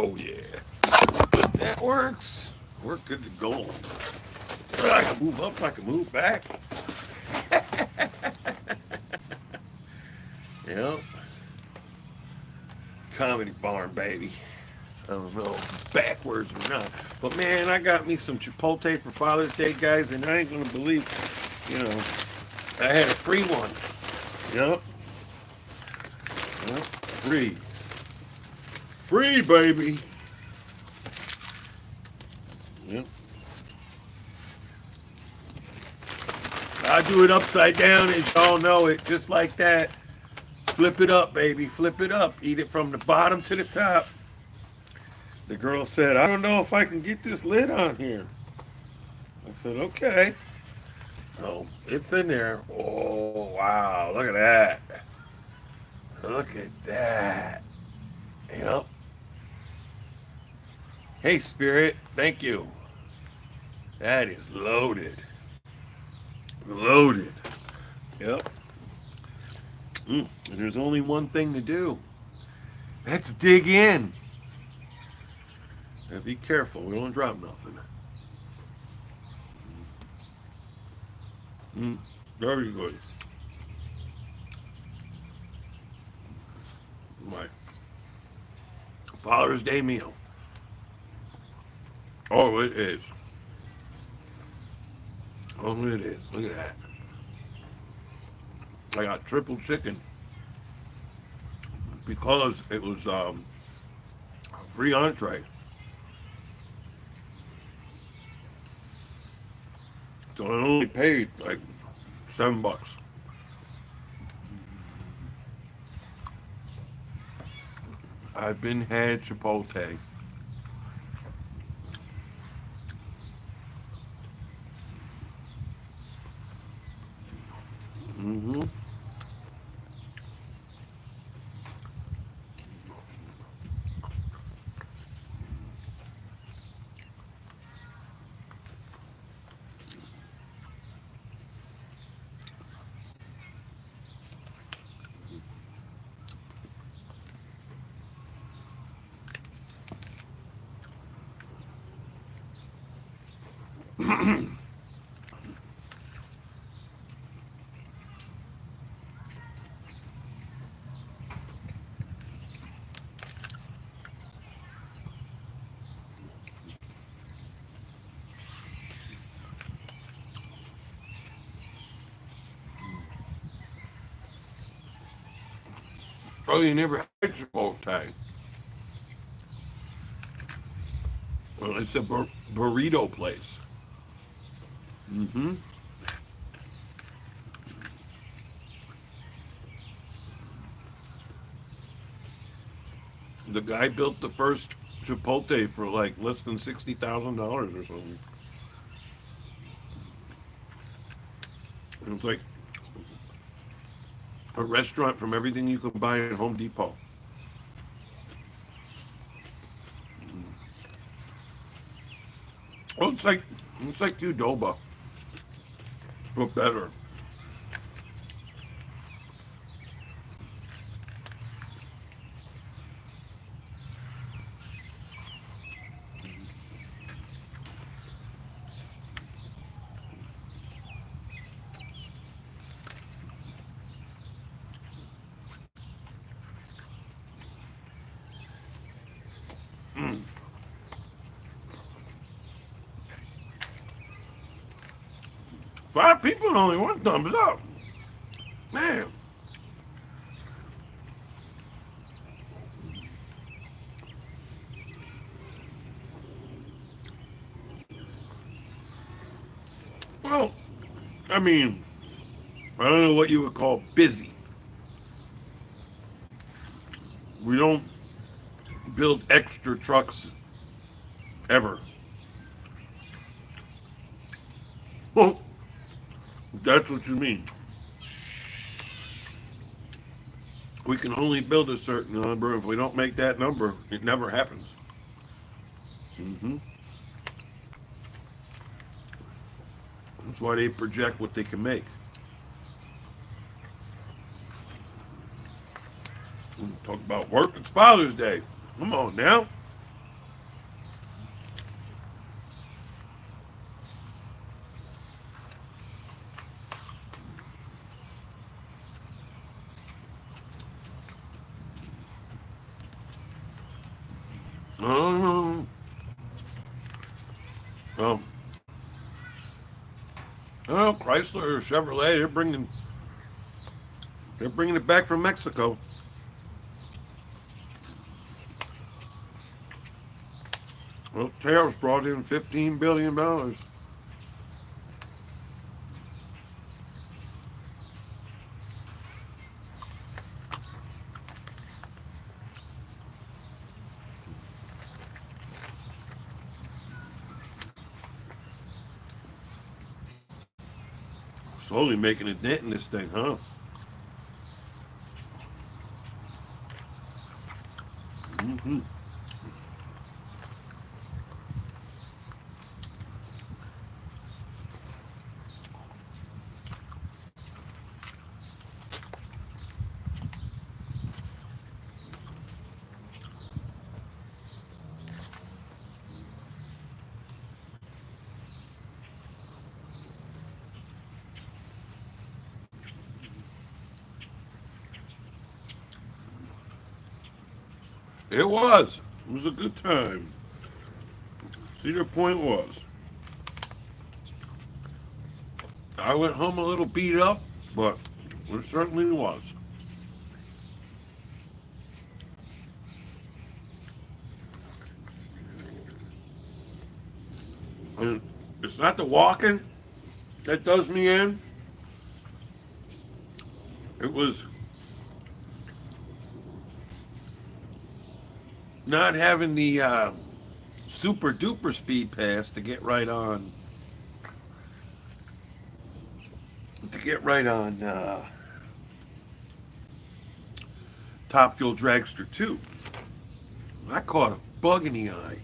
Oh yeah. That works. We're good to go. I can move up, I can move back. Yep. Comedy barn, baby. I don't know if it's backwards or not. But man, I got me some Chipotle for Father's Day, guys, and I ain't gonna believe, you know, I had a free one. Yep. Yep. Free. Free, baby. Yep. I do it upside down, as y'all know it, just like that. Flip it up, baby. Flip it up. Eat it from the bottom to the top. The girl said, I don't know if I can get this lid on here. I said, okay. So it's in there. Oh, wow. Look at that. Look at that. Yep. Hey, Spirit. Thank you. That is loaded. Loaded. Yep. And there's only one thing to do. Let's dig in. Now be careful. We don't drop nothing. Very good. My Father's Day meal. Oh, it is. Oh, it is. Look at that. I got triple chicken because it was free entree. So I only paid like $7. I've been had Chipotle. Mm-hmm. Oh, you never had Chipotle? Well, it's a burrito place. Mm-hmm. The guy built the first Chipotle for like less than $60,000 or something. It was like a restaurant from everything you could buy at Home Depot. Oh, it's like Qdoba, but better. Five people and only one thumbs up. Man. Well, I mean, I don't know what you would call busy. We don't build extra trucks ever. Well, that's what you mean. We can only build a certain number. If we don't make that number, it never happens. Hmm. That's why they project what they can make. Talk about work. It's Father's Day. Come on now. Um, um, oh, Chrysler or Chevrolet, they're bringing it back from Mexico. Well, tariffs brought in $15 billion. Slowly making a dent in this thing, huh? Hmm. It was. It was a good time. Cedar Point was. I went home a little beat up, but it certainly was. And it's not the walking that does me in. It was not having the super duper speed pass to get right on Top Fuel Dragster 2. I caught a bug in the eye.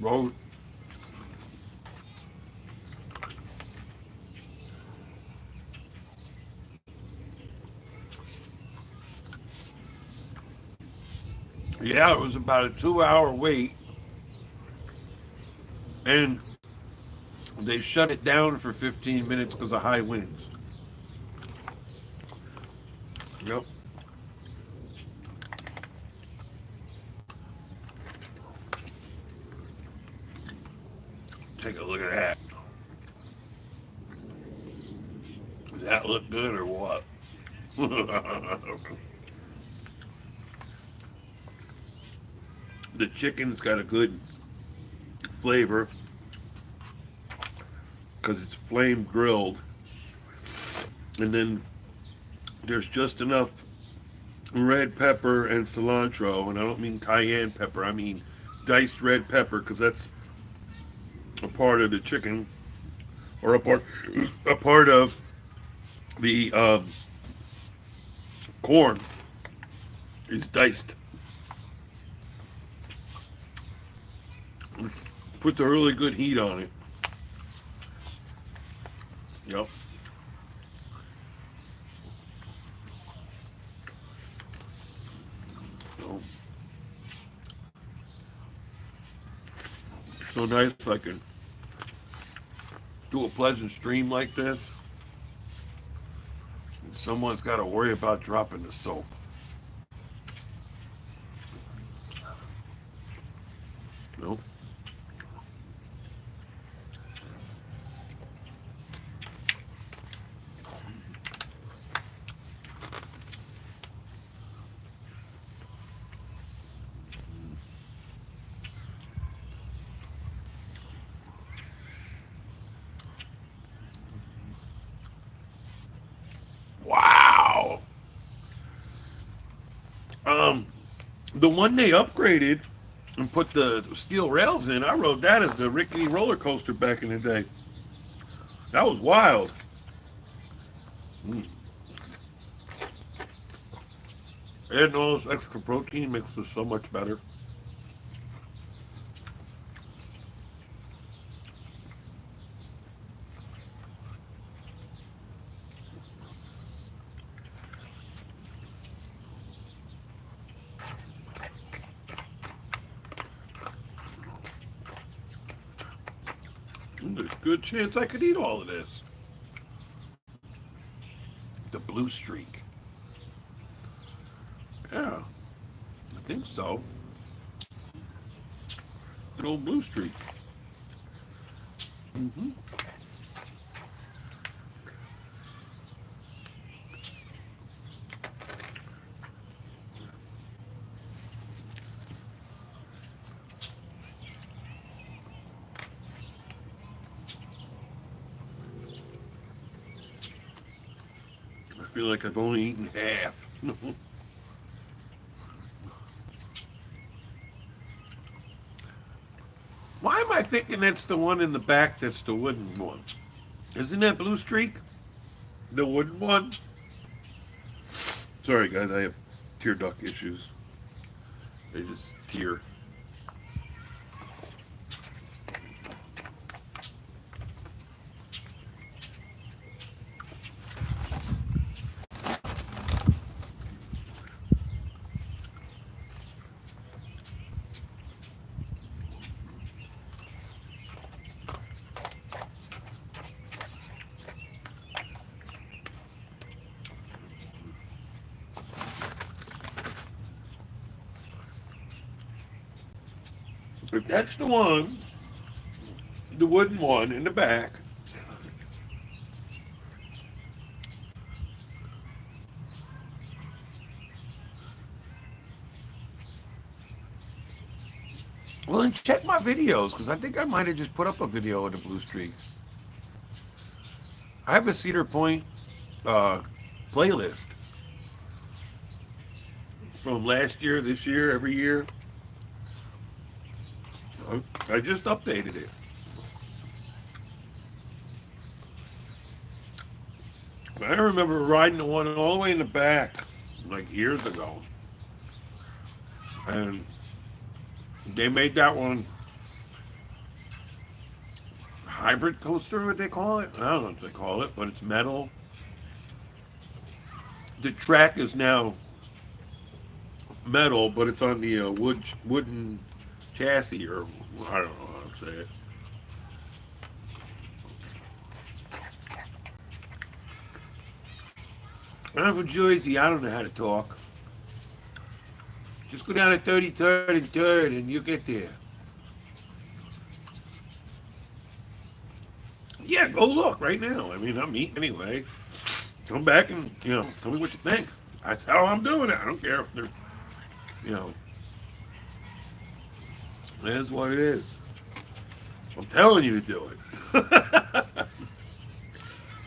Road. Yeah, it was about a 2 hour wait, and they shut it down for 15 minutes because of high winds. Yep. Take a look at that. Does that look good or what? The chicken's got a good flavor because it's flame grilled, and then there's just enough red pepper and cilantro, and I don't mean cayenne pepper, I mean diced red pepper because that's a part of the chicken, or a part of the corn is diced. Puts a really good heat on it. Yep. So, so nice I can do a pleasant stream like this. And someone's got to worry about dropping the soap. No. Wow. Um, the one they upgraded and put the steel rails in, I rode that as the rickety roller coaster back in the day. That was wild. Mm. Adding all this extra protein makes this so much better. There's a good chance I could eat all of this. Blue Streak. Yeah, I think so. Good old Blue Streak. Hmm. I feel like I've only eaten half. Why am I thinking that's the one in the back that's the wooden one? Isn't that Blue Streak? The wooden one? Sorry, guys, I have tear duct issues. They just tear. If that's the one, the wooden one in the back, well, then check my videos because I think I might have just put up a video of the Blue Streak. I have a Cedar Point uh, playlist from last year, this year, every year. I just updated it. I remember riding the one all the way in the back like years ago. And they made that one hybrid coaster, what they call it. I don't know what they call it, but it's metal. The track is now metal, but it's on the wooden chassis, or I don't know how to say it. I'm from Jersey. I don't know how to talk. Just go down to 33rd and 3rd, and you get there. Yeah, go look right now. I mean, I'm eating anyway. Come back and tell me what you think. That's how I'm doing it. I don't care if they're you know, it is what it is. I'm telling you to do it.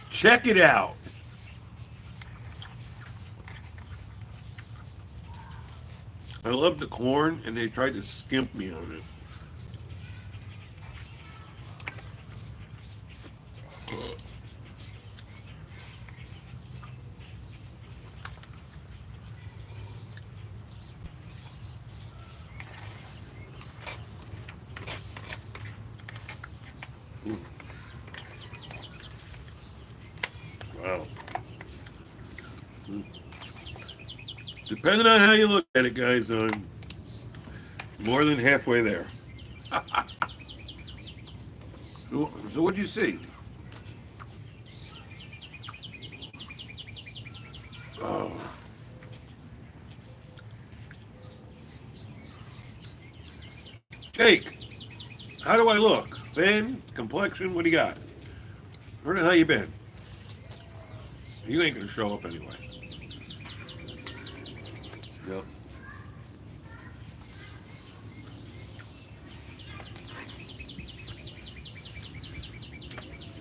Check it out. I love the corn, and they tried to skimp me on it. Wow. Depending on how you look at it, guys, I'm more than halfway there. So what'd you see? Oh, Jake, how do I look? Thin? Complexion? What do you got? Where the hell you been? You ain't gonna show up anyway. Yep.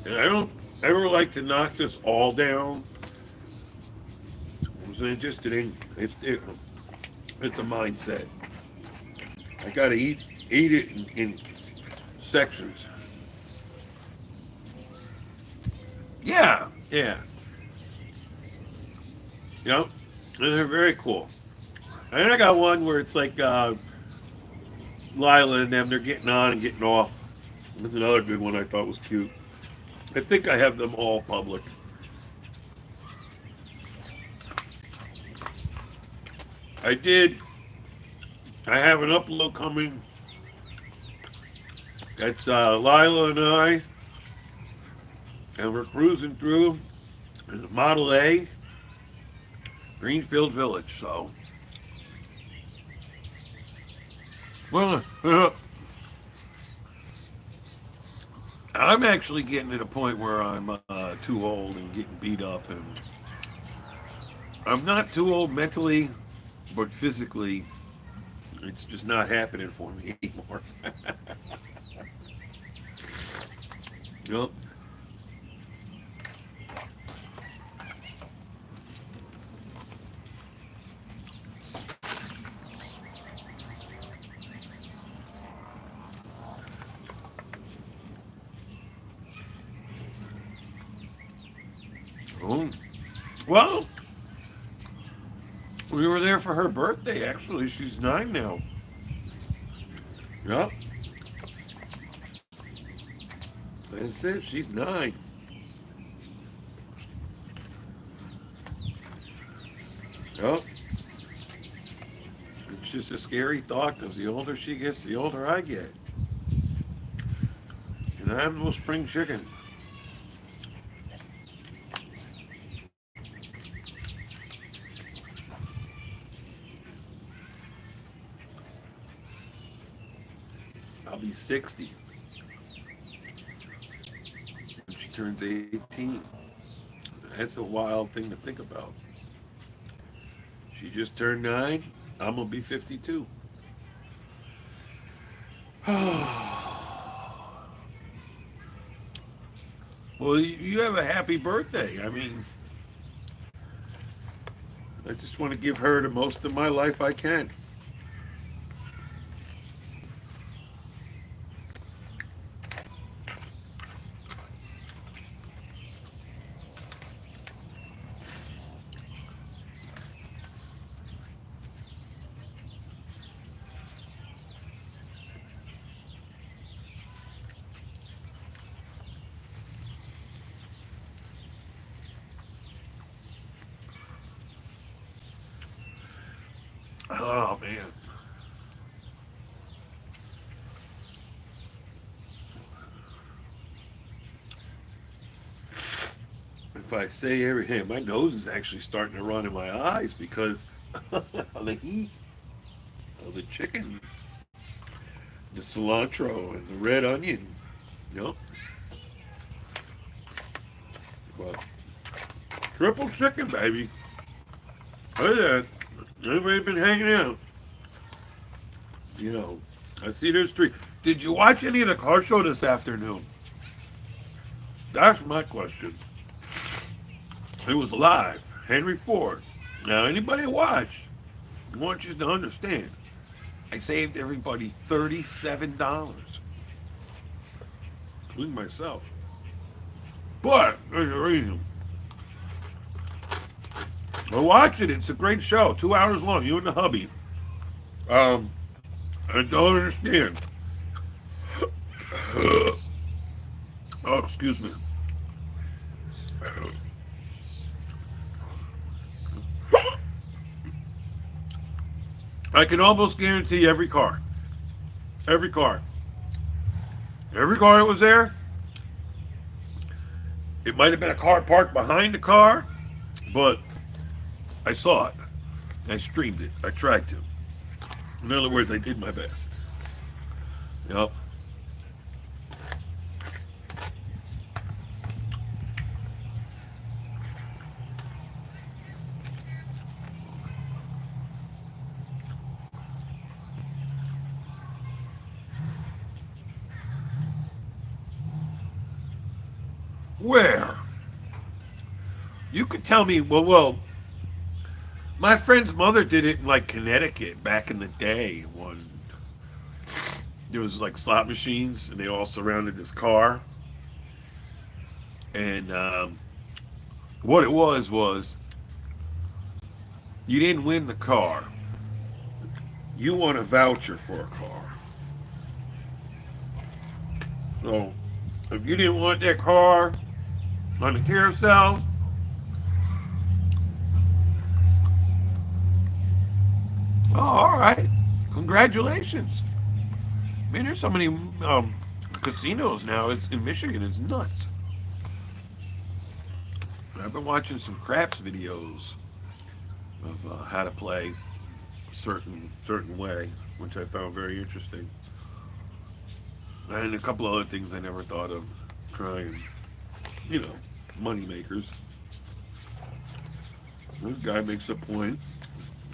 And I don't ever like to knock this all down. I'm saying just it's a mindset. I gotta eat it in sections. Yeah, yeah. Yep. And they're very cool. And I got one where it's like Lila and them, they're getting on and getting off. That's another good one I thought was cute. I think I have them all public. I did. I have an upload coming. That's Lila and I, and we're cruising through Model A, Greenfield Village. So, well, I'm actually getting to the point where I'm too old and getting beat up, and I'm not too old mentally, but physically, it's just not happening for me anymore. Yep. Oh. Well, we were there for her birthday. Actually, she's 9 now. Yep. That's it. She's 9. Yep. It's just a scary thought because the older she gets, the older I get. And I'm no spring chicken. I'll be 60 when she turns 18. That's a wild thing to think about. She just turned 9. I'm going to be 52. Well, you have a happy birthday. I mean, I just want to give her the most of my life I can. Oh, man. If I say everything, my nose is actually starting to run in my eyes because of the heat of the chicken, the cilantro, and the red onion. Yep. Well, triple chicken, baby. Look at that. Everybody been hanging out. You know, I see there's 3. Did you watch any of the car show this afternoon? That's my question. It was live. Henry Ford. Now, anybody who watched, I want you to understand. I saved everybody $37, including myself. But there's a reason. Well, watch it. It's a great show. 2 hours long. You and the hubby. I don't understand. Oh, excuse me. I can almost guarantee every car that was there, it might have been a car parked behind the car, but I saw it. I streamed it. I tried to. In other words, I did my best. Yep. Where? You could tell me, well, my friend's mother did it in like Connecticut back in the day when there was like slot machines and they all surrounded this car. And what it was you didn't win the car. You won a voucher for a car. So if you didn't want that car on the carousel, oh, all right. Congratulations. Man, there's so many casinos now. It's in Michigan. It's nuts. I've been watching some craps videos of how to play a certain way, which I found very interesting. And a couple other things I never thought of trying, you know, money makers. The guy makes a point.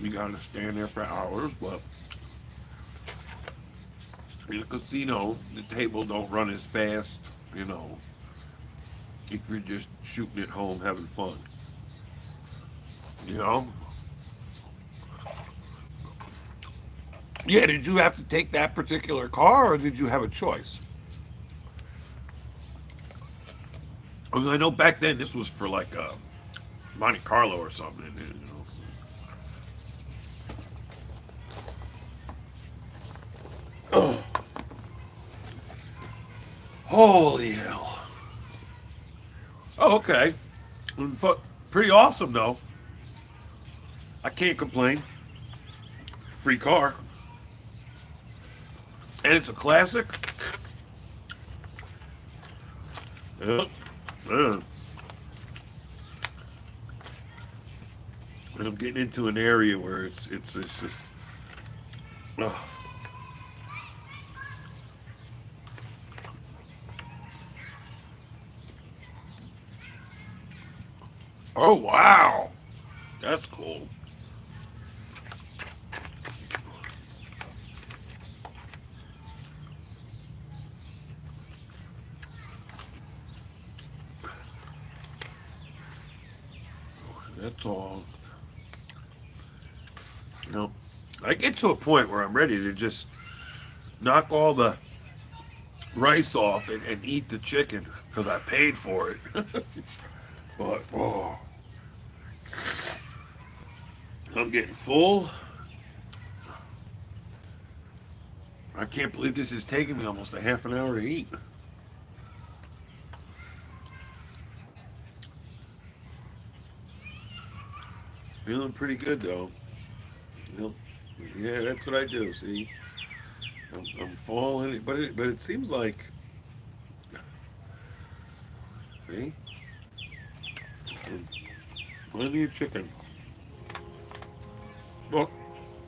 You got to stand there for hours, but in a casino, the table don't run as fast, you know, if you're just shooting at home having fun. You know? Yeah, did you have to take that particular car or did you have a choice? I mean, I know back then this was for like Monte Carlo or something, you know. Oh, holy hell. Oh, okay. Pretty awesome, though. I can't complain. Free car. And it's a classic. Yeah. Yeah. And I'm getting into an area where it's just. Oh. Oh, wow. That's cool. That's all. You know, I get to a point where I'm ready to just knock all the rice off and eat the chicken because I paid for it. But, oh, I'm getting full. I can't believe this is taking me almost a half an hour to eat. Feeling pretty good though. Yep. Yeah, that's what I do. See, I'm falling, but it seems like, see, plenty of chicken. Well,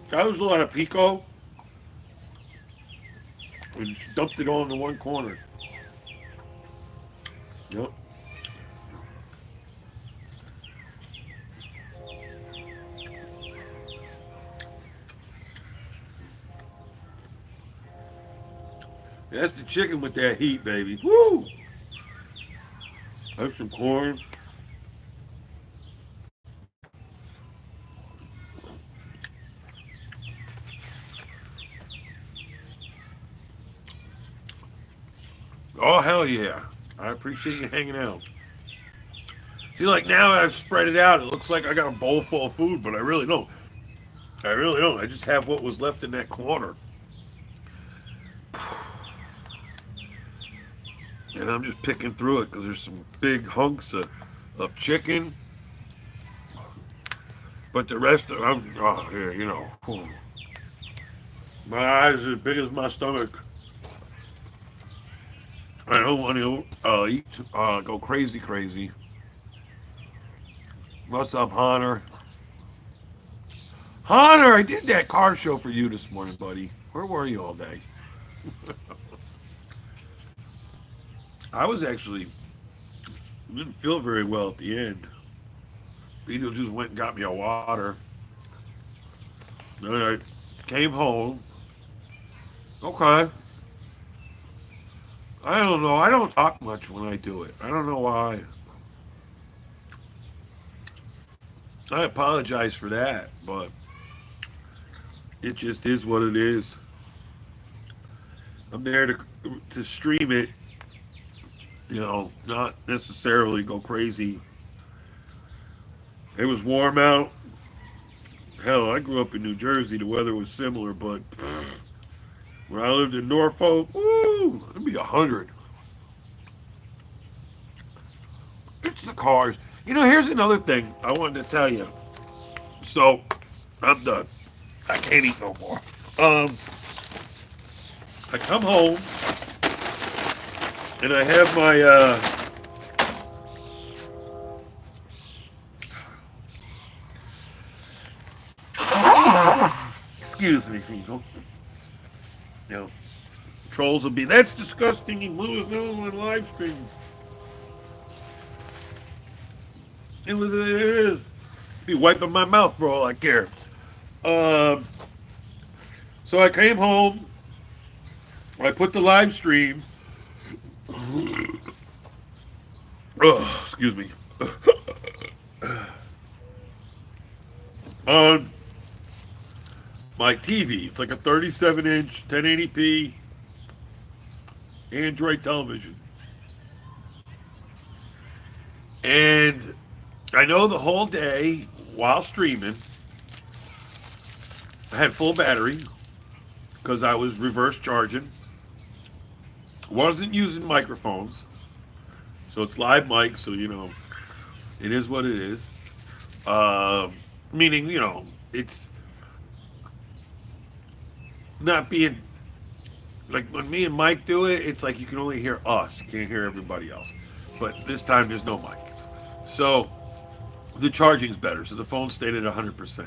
that was a lot of pico, and she dumped it all into one corner. Yep. That's the chicken with that heat, baby. Woo! Have some corn. Oh, hell yeah. I appreciate you hanging out. See, like now I've spread it out. It looks like I got a bowl full of food, but I really don't. I really don't. I just have what was left in that corner. And I'm just picking through it because there's some big hunks of chicken. But the rest of oh, yeah, you know. My eyes are as big as my stomach. I don't want to eat, go crazy, crazy. What's up, Hunter? Hunter, I did that car show for you this morning, buddy. Where were you all day? I was actually didn't feel very well at the end. Vito just went and got me a water. Then I came home. Okay. I don't know. I don't talk much when I do it. I don't know why. I apologize for that, but it just is what it is. I'm there to stream it, you know, not necessarily go crazy. It was warm out. Hell, I grew up in New Jersey. The weather was similar, but when I lived in Norfolk, woo, it'd be 100. It's the cars. You know, here's another thing I wanted to tell you. So, I'm done. I can't eat no more. I come home and I have my Excuse me, people. You know, trolls will be, that's disgusting. He blew his nose on live stream. It is. Be wiping my mouth for all I care. Um, so I came home. I put the live stream. Oh, excuse me. On my TV. It's like a 37-inch 1080p Android television. And I know the whole day while streaming, I had full battery because I was reverse charging. Wasn't using microphones. So it's live mic, so it is what it is. Meaning, it's not being like when me and Mike do it, it's like you can only hear us, you can't hear everybody else. But this time there's no mics. So the charging's better, so the phone stayed at 100%.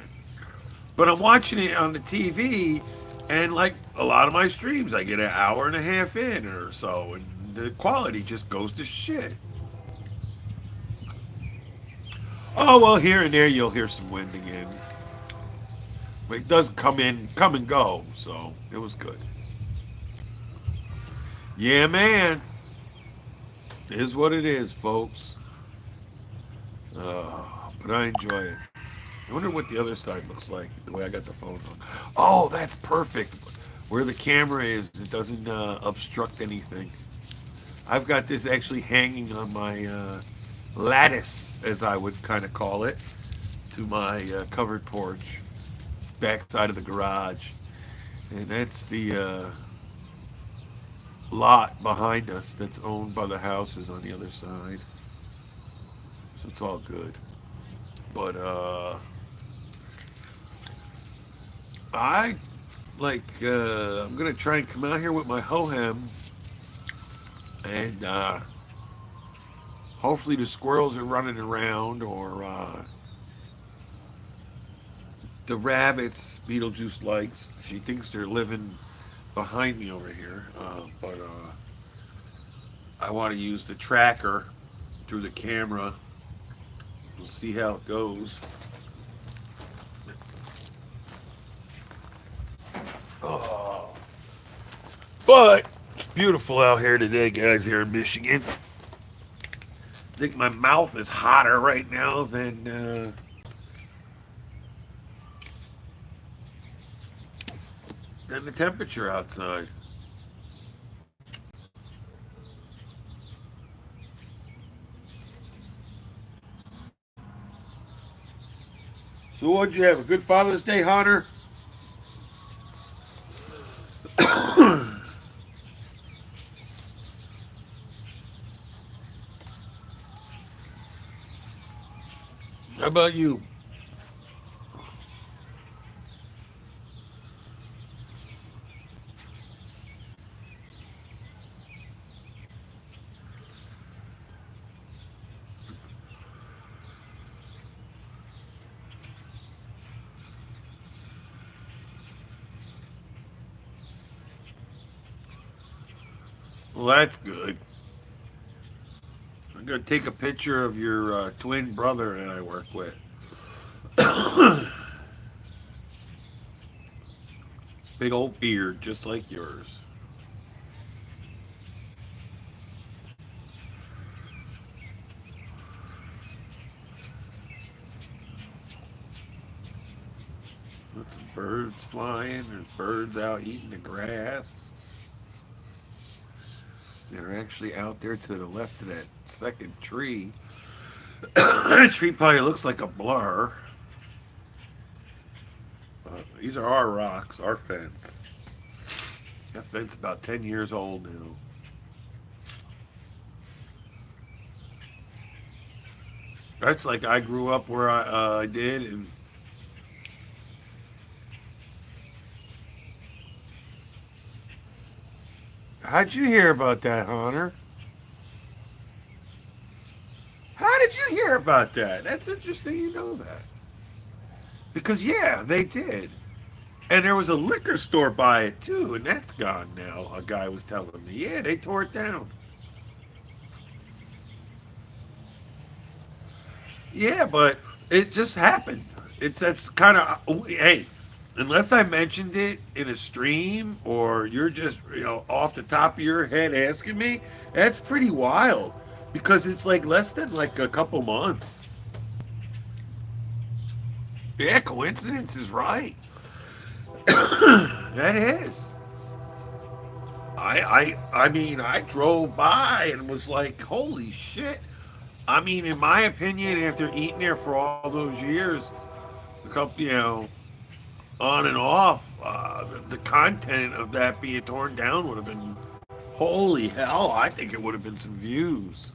But I'm watching it on the TV, and like a lot of my streams, I get an hour and a half in or so, and the quality just goes to shit. Oh, well, here and there you'll hear some wind again. But it does come and go, so it was good. Yeah, man. It is what it is, folks. But I enjoy it. I wonder what the other side looks like, the way I got the phone on. Oh, that's perfect. Where the camera is, it doesn't obstruct anything. I've got this actually hanging on my lattice, as I would kind of call it, to my covered porch, backside of the garage. And that's the lot behind us that's owned by the houses on the other side. So it's all good. But I I'm gonna try and come out here with my Hohem, and hopefully the squirrels are running around, or the rabbits Beetlejuice likes. She thinks they're living behind me over here, but I want to use the tracker through the camera. We'll see how it goes. Oh. But it's beautiful out here today, guys, here in Michigan. I think my mouth is hotter right now than the temperature outside. So what'd you have? A good Father's Day, Hunter? How about you? Well, that's good. I'm gonna take a picture of your twin brother that I work with. Big old beard, just like yours. With some birds flying, there's birds out eating the grass. They're actually out there to the left of that second tree. That tree probably looks like a blur. These are our rocks, our fence. That fence about 10 years old now. That's like I grew up where I did, and how'd you hear about that, Hunter? How did you hear about that? That's interesting you know that. Because, yeah, they did. And there was a liquor store by it too, and that's gone now. A guy was telling me, yeah, they tore it down. Yeah, but it just happened. It's that's kind of hey, unless I mentioned it in a stream or you're just off the top of your head asking me, that's pretty wild because it's like less than like a couple months. Yeah, coincidence is right. That is. I mean, I drove by and was like, holy shit. I mean, in my opinion, after eating there for all those years, the couple, on and off, the content of that being torn down would have been, holy hell, I think it would have been some views.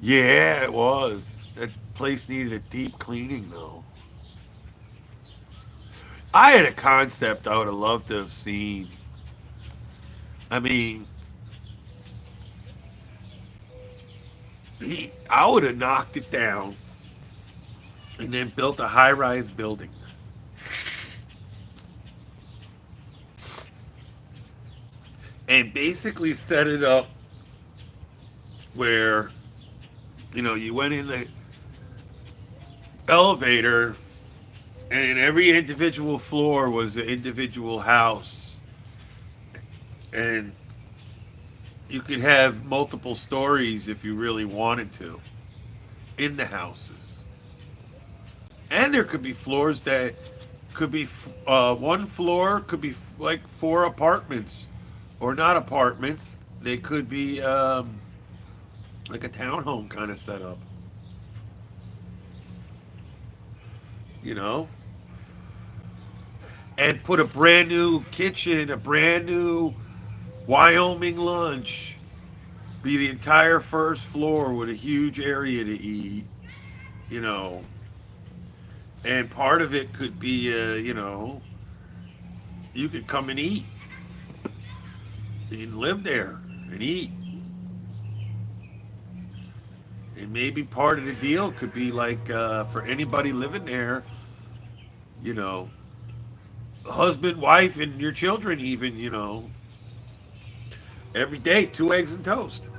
Yeah, it was. That place needed a deep cleaning, though. I had a concept I would have loved to have seen. I mean, I would have knocked it down and then built a high rise building and basically set it up where you went in the elevator and every individual floor was an individual house and you could have multiple stories if you really wanted to in the houses. And there could be floors that could be one floor could be like four apartments or not apartments. They could be like a townhome kind of setup, you know, and put a brand new kitchen, a brand new Wyoming lunch, be the entire first floor with a huge area to eat, you know, and part of it could be, you could come and eat and live there and eat. And maybe part of the deal could be like for anybody living there, you know, husband, wife, and your children, even, every day, 2 eggs and toast.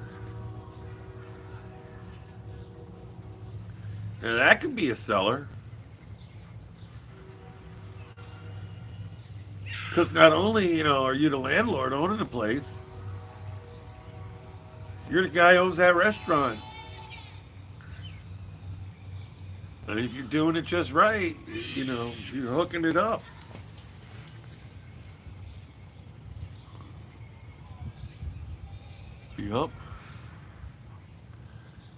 Now that could be a seller. Because not only, are you the landlord owning the place, you're the guy who owns that restaurant. And if you're doing it just right, you're hooking it up. Yup.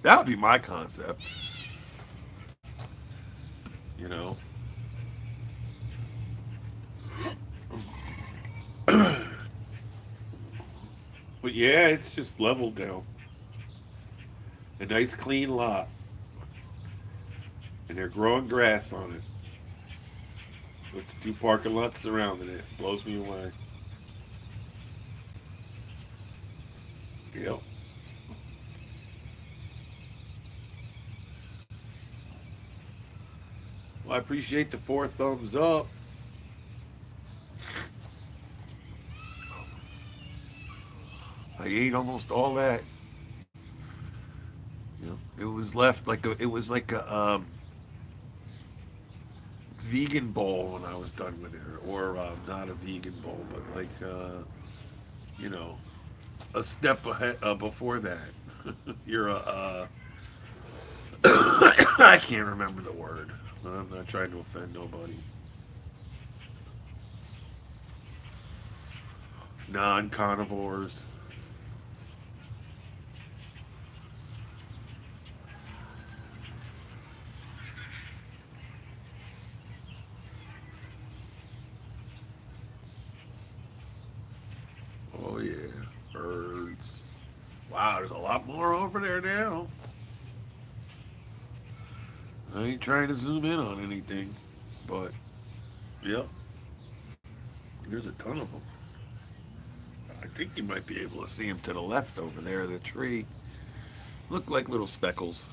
That would be my concept, you know. But yeah, it's just leveled down. A nice clean lot. And they're growing grass on it. With the two parking lots surrounding it. Blows me away. Yep. Well, I appreciate the four thumbs up. I ate almost all that. It was left like a vegan bowl when I was done with it, or not a vegan bowl, but like you know, a step ahead before that. You're a I can't remember the word. I'm not trying to offend nobody. Non-carnivores. Oh yeah, birds. Wow, there's a lot more over there now. I ain't trying to zoom in on anything, but yep, there's a ton of them. I think you might be able to see them to the left over there, the tree. Look like little speckles.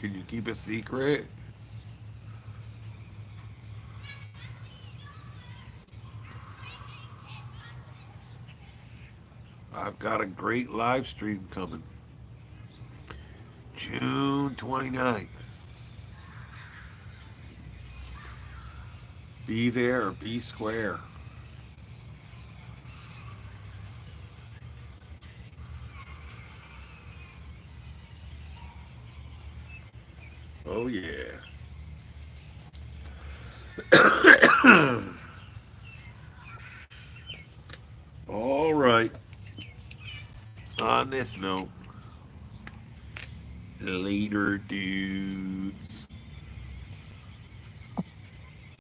Can you keep a secret? I've got a great live stream coming. June 29th. Be there or be square. Oh, yeah. All right. On this note, later, dudes.